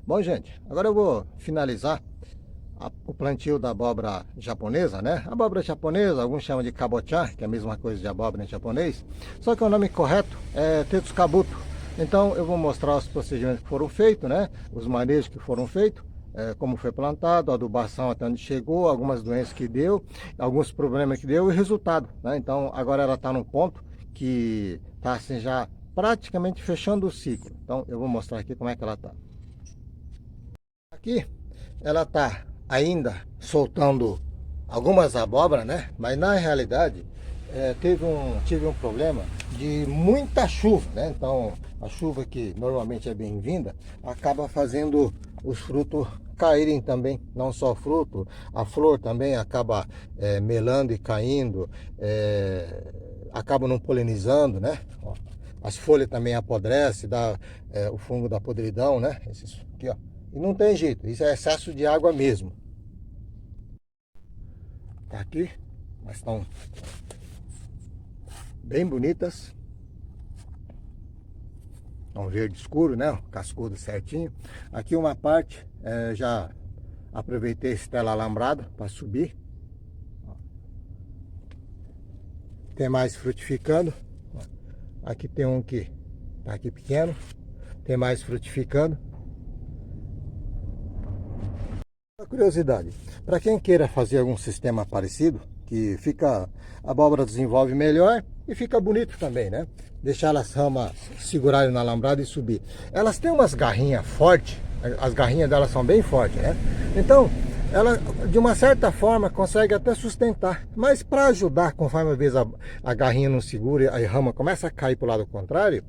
Bom, gente, agora eu vou finalizar o plantio da abóbora japonesa, né? Abóbora japonesa, alguns chamam de kabocha, que é a mesma coisa de abóbora em japonês, só que o nome correto é tetsukabuto. Então eu vou mostrar os procedimentos que foram feitos, né? Os manejos que foram feitos, como foi plantado, a adubação até onde chegou, algumas doenças que deu, alguns problemas que deu e o resultado, né? Então agora ela está num ponto que está assim já praticamente fechando o ciclo. Então eu vou mostrar aqui como é que ela está. Aqui ela está ainda soltando algumas abóboras, né? Mas na realidade tive um problema de muita chuva, né? Então a chuva, que normalmente é bem-vinda, acaba fazendo os frutos caírem também. Não só o fruto, a flor também acaba melando e caindo, acaba não polinizando, né? Ó, as folhas também apodrecem, dá o fungo da podridão, né? Esses aqui, ó. E não tem jeito, isso é excesso de água mesmo. Tá aqui, mas estão bem bonitas. Um verde escuro, né? Cascudo certinho. Aqui uma parte, já aproveitei esse tela alambrado para subir. Tem mais frutificando. Aqui tem um que tá aqui pequeno. Tem mais frutificando. Curiosidade, para quem queira fazer algum sistema parecido, que fica, a abóbora desenvolve melhor e fica bonito também, né? Deixar as ramas segurarem na alambrado e subir. Elas têm umas garrinhas fortes, as garrinhas delas são bem fortes, né? Então, ela de uma certa forma consegue até sustentar, mas para ajudar, conforme a vez a garrinha não segura e a rama começa a cair para o lado contrário,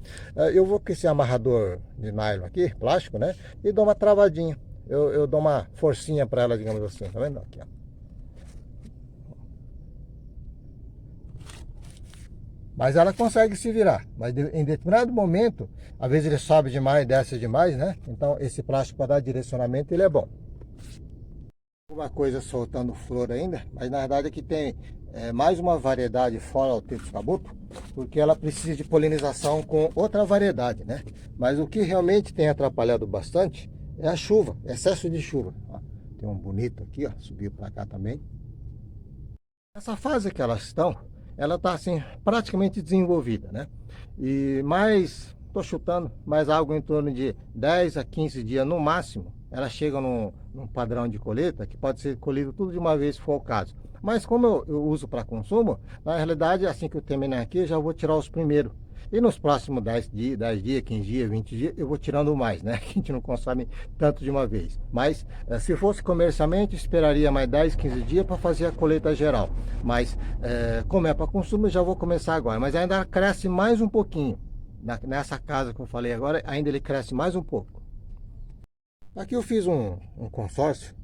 eu vou com esse amarrador de nylon aqui, plástico, né? E dou uma travadinha. Eu dou uma forcinha para ela, digamos assim, tá vendo? Aqui, ó. Mas ela consegue se virar. Mas em determinado momento, às vezes ele sobe demais, desce demais, né? Então esse plástico para dar direcionamento, ele é bom. Uma coisa soltando flor ainda, mas na verdade aqui tem mais uma variedade fora o tetsukabuto, porque ela precisa de polinização com outra variedade, né? Mas o que realmente tem atrapalhado bastante é a chuva, excesso de chuva. Ó, tem um bonito aqui, ó, subiu para cá também. Essa fase que elas estão, ela está assim praticamente desenvolvida, né? E mais, estou chutando, mais algo em torno de 10 a 15 dias no máximo, ela chega num padrão de colheita que pode ser colhido tudo de uma vez se for o caso. Mas como eu uso para consumo, na realidade, assim que eu terminar aqui, eu já vou tirar os primeiros. E nos próximos 10 dias, 15 dias, 20 dias, eu vou tirando mais, né? Que a gente não consome tanto de uma vez. Mas se fosse comercialmente, esperaria mais 10, 15 dias para fazer a colheita geral. Mas como é para consumo, eu já vou começar agora. Mas ainda cresce mais um pouquinho. Nessa casa que eu falei agora, ainda ele cresce mais um pouco. Aqui eu fiz um consórcio.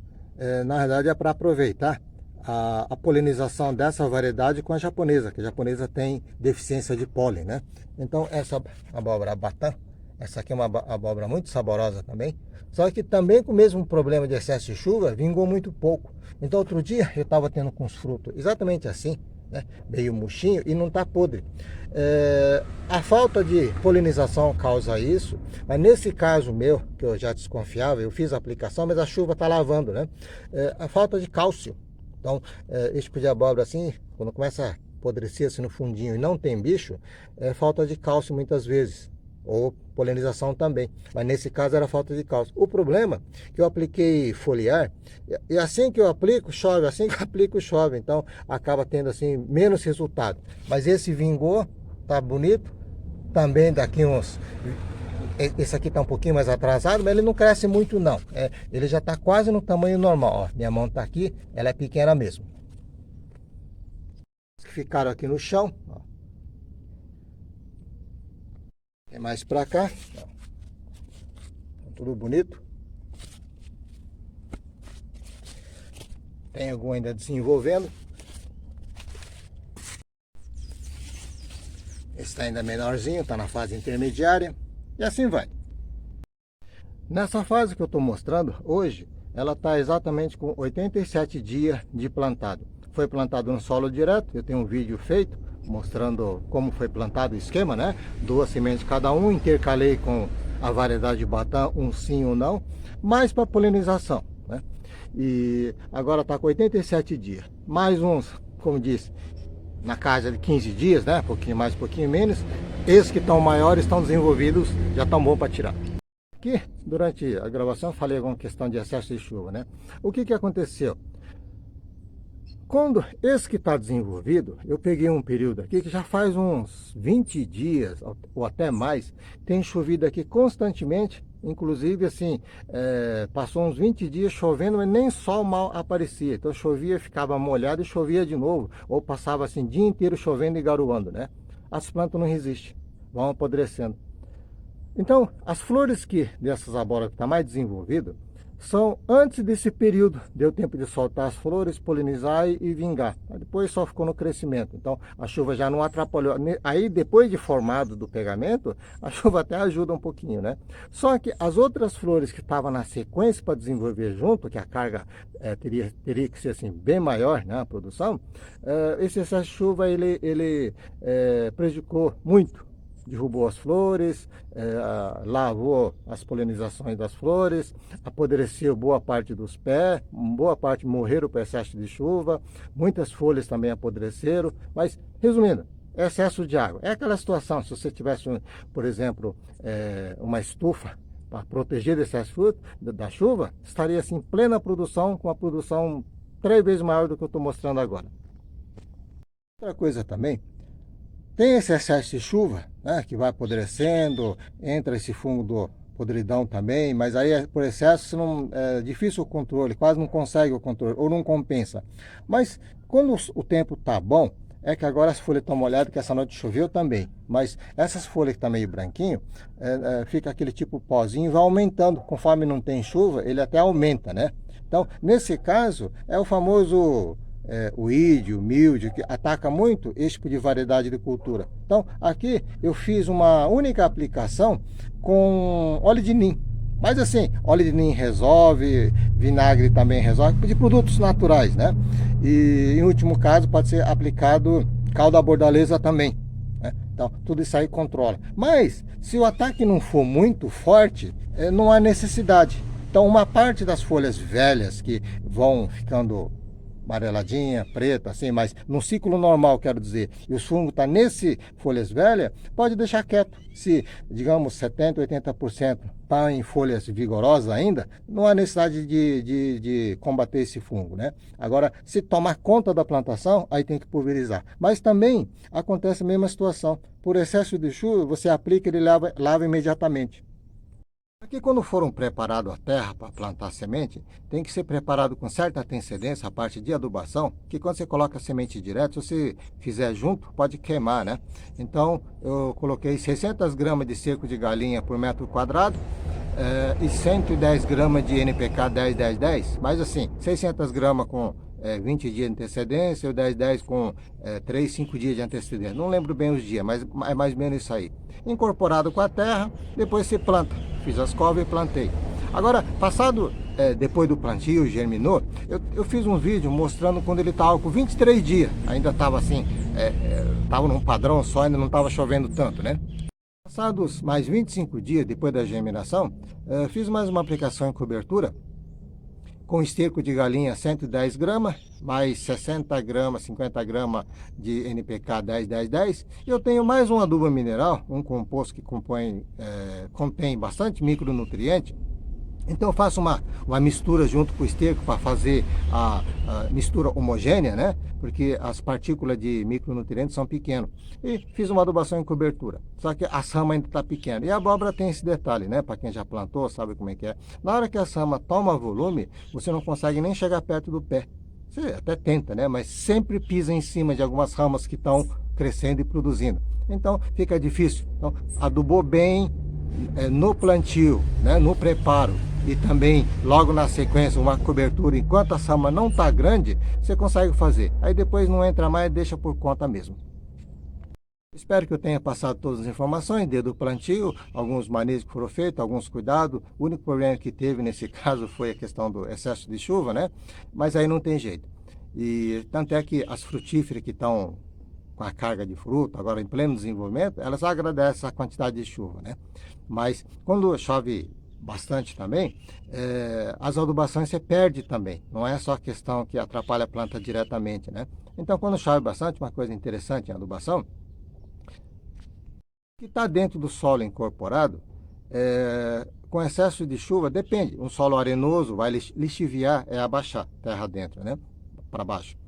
Na verdade é para aproveitar a polinização dessa variedade com a japonesa, que a japonesa tem deficiência de pólen, né? Então essa abóbora batã, essa aqui é uma abóbora muito saborosa também, só que também com o mesmo problema de excesso de chuva, vingou muito pouco. Então outro dia eu estava tendo com os frutos exatamente assim, né? Meio murchinho e não está podre. A falta de polinização causa isso, mas nesse caso meu, que eu já desconfiava, eu fiz a aplicação, mas a chuva está lavando, né? A falta de cálcio. Então, esse tipo de abóbora assim, quando começa a apodrecer assim no fundinho e não tem bicho, é falta de cálcio muitas vezes, ou polinização também, mas nesse caso era falta de cálcio. O problema é que eu apliquei foliar, e assim que eu aplico, chove, assim que eu aplico, chove, então acaba tendo assim menos resultado. Mas esse vingou, tá bonito, também daqui uns... Esse aqui está um pouquinho mais atrasado, mas ele não cresce muito não. Ele já está quase no tamanho normal. Ó, minha mão está aqui, ela é pequena mesmo. Ficaram aqui no chão. Ó. Tem mais para cá. Ó. Tudo bonito. Tem algum ainda desenvolvendo. Esse está ainda menorzinho, está na fase intermediária. E assim vai. Nessa fase que eu estou mostrando hoje, ela está exatamente com 87 dias de plantado. Foi plantado no solo direto, eu tenho um vídeo feito mostrando como foi plantado o esquema, né? 2 sementes cada um, intercalei com a variedade de batã, um sim ou não, mais para polinização, né? E agora está com 87 dias, mais uns, como disse, na casa de 15 dias, né? Pouquinho mais, pouquinho menos. Esses que estão maiores, estão desenvolvidos, já estão bons para tirar. Aqui, durante a gravação, eu falei alguma questão de excesso de chuva, né? O que aconteceu? Quando esse que está desenvolvido, eu peguei um período aqui que já faz uns 20 dias, ou até mais, tem chovido aqui constantemente, inclusive assim, passou uns 20 dias chovendo, mas nem sol mal aparecia. Então chovia, ficava molhado e chovia de novo, ou passava assim, o dia inteiro chovendo e garoando, né? As plantas não resistem, vão apodrecendo. Então, as flores dessas abóboras que está mais desenvolvido, são antes desse período, deu tempo de soltar as flores, polinizar e vingar. Depois só ficou no crescimento, então a chuva já não atrapalhou. Aí depois de formado do pegamento, a chuva até ajuda um pouquinho, né? Só que as outras flores que estavam na sequência para desenvolver junto, que a carga teria que ser assim, bem maior, né, a produção, esse excesso de chuva ele prejudicou muito. Derrubou as flores, lavou as polinizações das flores, apodreceu boa parte dos pés, boa parte morreram por excesso de chuva, muitas folhas também apodreceram, mas resumindo, excesso de água. É aquela situação, se você tivesse, por exemplo, uma estufa para proteger desse excesso da chuva, estaria assim em plena produção, com a produção 3 vezes maior do que eu estou mostrando agora. Outra coisa também, tem esse excesso de chuva, né, que vai apodrecendo, entra esse fungo do podridão também, mas aí por excesso é difícil o controle, quase não consegue o controle, ou não compensa. Mas quando o tempo está bom, é que agora as folhas estão molhadas, que essa noite choveu também, mas essas folhas que estão meio branquinho, fica aquele tipo pozinho, vai aumentando, conforme não tem chuva, ele até aumenta, né? Então, nesse caso, é o famoso... o ídio, o míldio, que ataca muito esse tipo de variedade de cultura. Então, aqui eu fiz uma única aplicação com óleo de nim. Mas assim, óleo de nim resolve, vinagre também resolve, de produtos naturais, né? E em último caso pode ser aplicado calda bordaleza também, né? Então, tudo isso aí controla. Mas, se o ataque não for muito forte, não há necessidade. Então, uma parte das folhas velhas que vão ficando amareladinha, preta, assim, mas no ciclo normal, quero dizer, e o fungo está nesse folhas velhas, pode deixar quieto. Se, digamos, 70%, 80% está em folhas vigorosas ainda, não há necessidade de combater esse fungo, né? Agora, se tomar conta da plantação, aí tem que pulverizar. Mas também acontece a mesma situação. Por excesso de chuva, você aplica e ele lava imediatamente. Aqui, quando foram preparado a terra para plantar a semente, tem que ser preparado com certa antecedência a parte de adubação, que quando você coloca a semente direto, se você fizer junto, pode queimar, né? Então, eu coloquei 600 gramas de esterco de galinha por metro quadrado e 110 gramas de NPK 10-10-10, mas assim, 600 gramas com 20 dias de antecedência, e o 10-10 com 3, 5 dias de antecedência. Não lembro bem os dias, mas é mais ou menos isso aí. Incorporado com a terra, depois se planta. Fiz as covas e plantei. Agora, passado, depois do plantio, germinou, eu fiz um vídeo mostrando quando ele estava com 23 dias. Ainda estava assim, estava num padrão só, ainda não estava chovendo tanto, né? Passados mais 25 dias depois da germinação, fiz mais uma aplicação em cobertura com esterco de galinha 110 gramas, mais 60 gramas, 50 gramas de NPK 10-10-10. E eu tenho mais um adubo mineral, um composto que contém bastante micronutriente. Então eu faço uma mistura junto com o esterco para fazer a mistura homogênea, né? Porque as partículas de micronutrientes são pequenas. E fiz uma adubação em cobertura. Só que a rama ainda está pequena. E a abóbora tem esse detalhe, né? Para quem já plantou, sabe como é que é. Na hora que a rama toma volume, você não consegue nem chegar perto do pé. Você até tenta, né? Mas sempre pisa em cima de algumas ramas que estão crescendo e produzindo. Então fica difícil. Então adubou bem no plantio, né? No preparo. E também, logo na sequência, uma cobertura, enquanto a rama não está grande, você consegue fazer. Aí depois não entra mais, deixa por conta mesmo. Espero que eu tenha passado todas as informações, desde o plantio, alguns manejos que foram feitos, alguns cuidados. O único problema que teve nesse caso foi a questão do excesso de chuva, né? Mas aí não tem jeito. E tanto é que as frutíferas que estão com a carga de fruta, agora em pleno desenvolvimento, elas agradecem a quantidade de chuva, né? Mas quando chove bastante também, as adubações você perde também. Não é só a questão que atrapalha a planta diretamente, né? Então, quando chove bastante, uma coisa interessante em adubação, que está dentro do solo incorporado, com excesso de chuva, depende. Um solo arenoso vai lixiviar, abaixar terra dentro, né? Para baixo.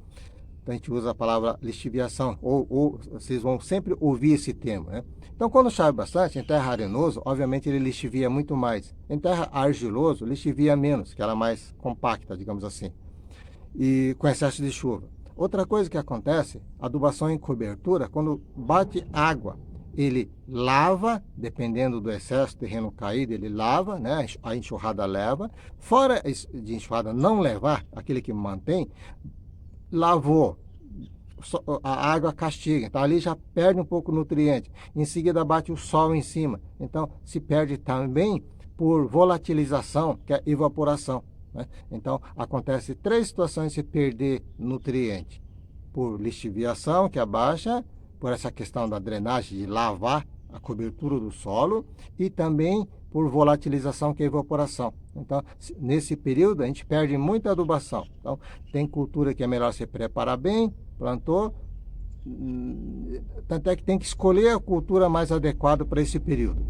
Então a gente usa a palavra lixiviação, ou vocês vão sempre ouvir esse termo, né? Então quando chove bastante, em terra arenoso, obviamente ele lixivia muito mais. Em terra argiloso, lixivia menos, que ela é mais compacta, digamos assim. E com excesso de chuva. Outra coisa que acontece, adubação em cobertura, quando bate água, ele lava, dependendo do excesso, terreno caído, ele lava, né? A enxurrada leva. Fora de enxurrada não levar, aquele que mantém, lavou, a água castiga, então ali já perde um pouco o nutriente. Em seguida bate o sol em cima, então se perde também por volatilização, que é evaporação, né? Então acontece 3 situações de perder nutriente: por lixiviação, que abaixa, por essa questão da drenagem, de lavar a cobertura do solo, e também por volatilização, que é evaporação. Então, nesse período, a gente perde muita adubação. Então, tem cultura que é melhor se preparar bem, plantou, tanto é que tem que escolher a cultura mais adequada para esse período.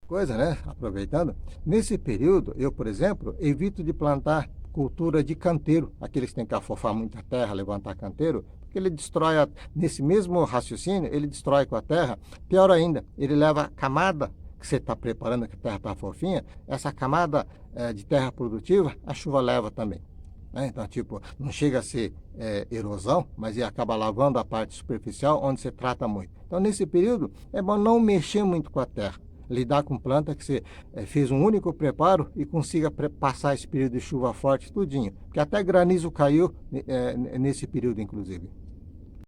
Coisa, né? Aproveitando, nesse período, eu, por exemplo, evito de plantar cultura de canteiro, aqueles que têm que afofar muita terra, levantar canteiro, porque ele destrói, nesse mesmo raciocínio, ele destrói com a terra. Pior ainda, ele leva a camada que você está preparando, que a terra está fofinha, essa camada de terra produtiva, a chuva leva também, né? Então, tipo, não chega a ser erosão, mas ele acaba lavando a parte superficial, onde você trata muito. Então, nesse período, é bom não mexer muito com a terra, lidar com planta que você fez um único preparo e consiga passar esse período de chuva forte tudinho, porque até granizo caiu nesse período, inclusive.